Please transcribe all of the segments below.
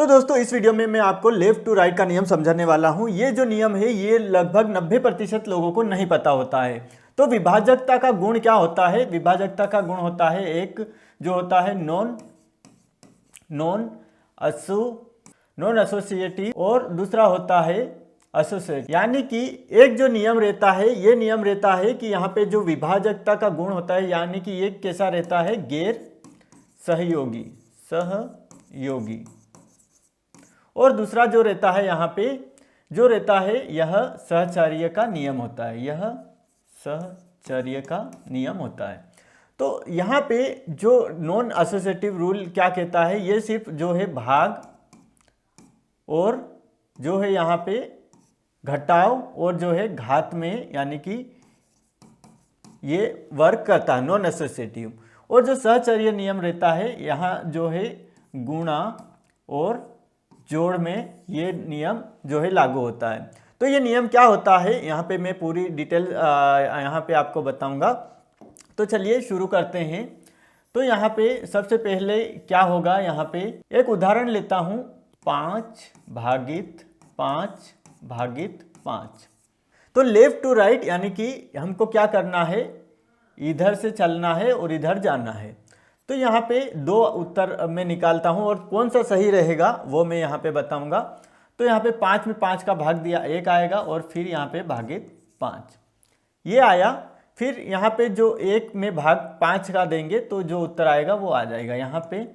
तो दोस्तों इस वीडियो में मैं आपको लेफ्ट टू राइट का नियम समझाने वाला हूं। ये जो नियम है ये लगभग 90% लोगों को नहीं पता होता है। तो विभाजकता का गुण क्या होता है? विभाजकता का गुण होता है एक जो होता है नॉन एसोसिएटिव और दूसरा होता है एसोसिएट। यानी कि एक जो नियम रहता है ये नियम रहता है कि यहाँ पे जो विभाजकता का गुण होता है यानी कि ये कैसा रहता है? गैर सहयोगी। और दूसरा जो रहता है यहाँ पे जो रहता है यह सहचर्य का नियम होता है। यह सहचर्य का नियम होता है। तो यहाँ पे जो नॉन एसोसिएटिव रूल क्या कहता है? ये सिर्फ जो है भाग और जो है यहाँ पे घटाव और जो है घात में यानी कि ये वर्क करता है नॉन एसोसिएटिव। और जो सहचर्य नियम रहता है यहाँ जो है गुणा और जोड़ में ये नियम जो है लागू होता है। तो ये नियम क्या होता है यहाँ पे मैं पूरी डिटेल यहाँ पे आपको बताऊंगा। तो चलिए शुरू करते हैं। तो यहाँ पे सबसे पहले क्या होगा? यहाँ पे एक उदाहरण लेता हूँ 5 भागित 5। तो लेफ्ट टू राइट यानी कि हमको क्या करना है? इधर से चलना है और इधर जाना है। तो यहाँ पे दो उत्तर मैं निकालता हूँ और कौन सा सही रहेगा वो मैं यहाँ पे बताऊंगा। तो यहाँ पे 5 में 5 का भाग दिया 1 आएगा और फिर यहाँ पे भागित 5 ये आया। फिर यहाँ पे जो 1 में भाग 5 का देंगे तो जो उत्तर आएगा वो आ जाएगा यहाँ पे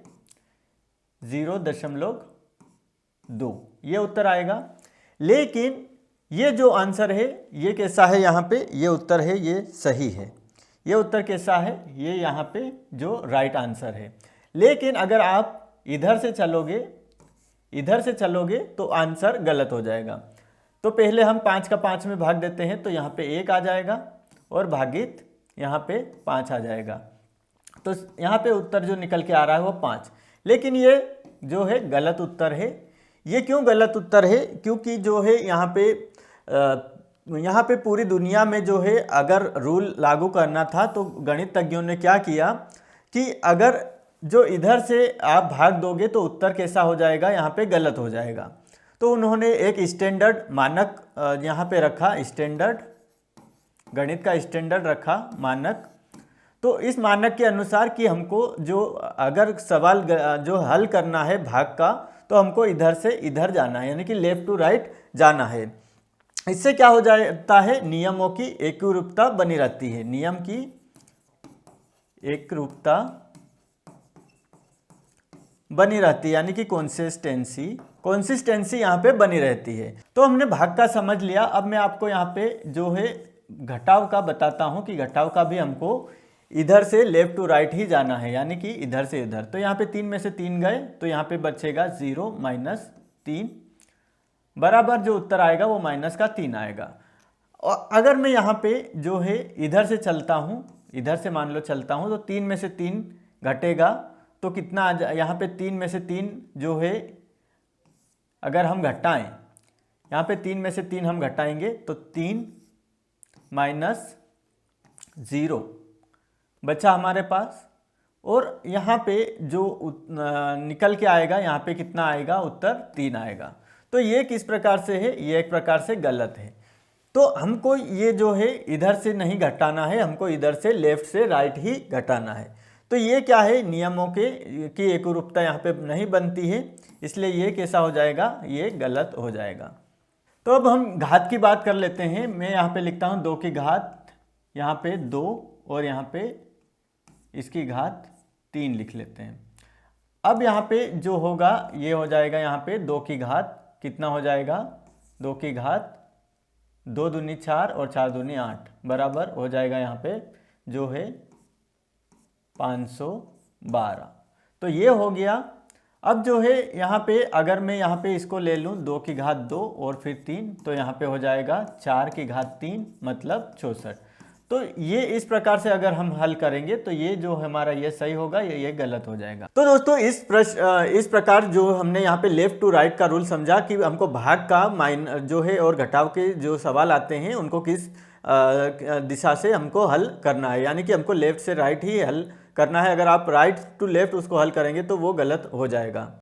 0.2 ये उत्तर आएगा। लेकिन ये जो आंसर है ये कैसा है? यहाँ पे ये उत्तर है ये सही है। ये उत्तर कैसा है? ये यहाँ पे जो राइट आंसर है। लेकिन अगर आप इधर से चलोगे तो आंसर गलत हो जाएगा। तो पहले हम 5 का 5 में भाग देते हैं तो यहाँ पे 1 आ जाएगा और भागित यहाँ पे 5 आ जाएगा। तो यहाँ पे उत्तर जो निकल के आ रहा है वो 5। लेकिन ये जो है गलत उत्तर है। ये क्यों गलत उत्तर है? क्योंकि जो है यहाँ पे पूरी दुनिया में जो है अगर रूल लागू करना था तो गणितज्ञों ने क्या किया कि अगर जो इधर से आप भाग दोगे तो उत्तर कैसा हो जाएगा? यहाँ पे गलत हो जाएगा। तो उन्होंने एक स्टैंडर्ड मानक यहाँ पे रखा, स्टैंडर्ड गणित का स्टैंडर्ड रखा मानक। तो इस मानक के अनुसार कि हमको जो अगर सवाल जो हल करना है भाग का तो हमको इधर से इधर जाना है यानी कि लेफ्ट टू राइट जाना है। इससे क्या हो जाता है? नियमों की एकरूपता बनी रहती है। नियम की एकरूपता बनी रहती है यानी कि कंसिस्टेंसी यहाँ पे बनी रहती है। तो हमने भाग का समझ लिया। अब मैं आपको यहाँ पे जो है घटाव का बताता हूँ कि घटाव का भी हमको इधर से लेफ्ट टू राइट ही जाना है यानी कि इधर से इधर। तो यहाँ पे 3 में से 3 गए तो यहाँ पे बचेगा 0 - 3 बराबर जो उत्तर आएगा वो -3 आएगा। और अगर मैं यहाँ पे जो है इधर से चलता हूँ, इधर से मान लो चलता हूँ तो 3 में से 3 घटेगा तो कितना आ जाए? यहाँ पे 3 में से 3 जो है अगर हम घटाएं, यहाँ पे 3 में से 3 हम घटाएंगे तो 3 - 0 बचा हमारे पास। और यहाँ पे जो निकल के आएगा यहाँ पे कितना आएगा? उत्तर 3 आएगा। तो ये किस प्रकार से है? ये एक प्रकार से गलत है। तो हमको ये जो है इधर से नहीं घटाना है, हमको इधर से लेफ्ट से राइट ही घटाना है। तो ये क्या है? नियमों की एकरूपता यहाँ पे नहीं बनती है, इसलिए ये कैसा हो जाएगा? ये गलत हो जाएगा। तो अब हम घात की बात कर लेते हैं। मैं यहाँ पे लिखता हूँ 2 की घात, यहाँ पे 2 और यहाँ पे इसकी घात 3 लिख लेते हैं। अब यहाँ पे जो होगा ये हो जाएगा यहाँ पे 2 की घात कितना हो जाएगा? 2 की घात 2 दूनी 4 और 4 दूनी 8 बराबर हो जाएगा यहाँ पे जो है 512। तो ये हो गया। अब जो है यहाँ पे अगर मैं यहाँ पे इसको ले लूँ 2 की घात 2 और फिर 3 तो यहाँ पे हो जाएगा 4 की घात 3 मतलब 64। तो ये इस प्रकार से अगर हम हल करेंगे तो ये जो हमारा ये सही होगा, ये गलत हो जाएगा। तो दोस्तों इस प्रकार जो हमने यहाँ पे लेफ्ट टू राइट का रूल समझा कि हमको भाग का जो है और घटाव के जो सवाल आते हैं उनको किस दिशा से हमको हल करना है, यानी कि हमको लेफ्ट से राइट ही हल करना है। अगर आप राइट टू लेफ्ट उसको हल करेंगे तो वो गलत हो जाएगा।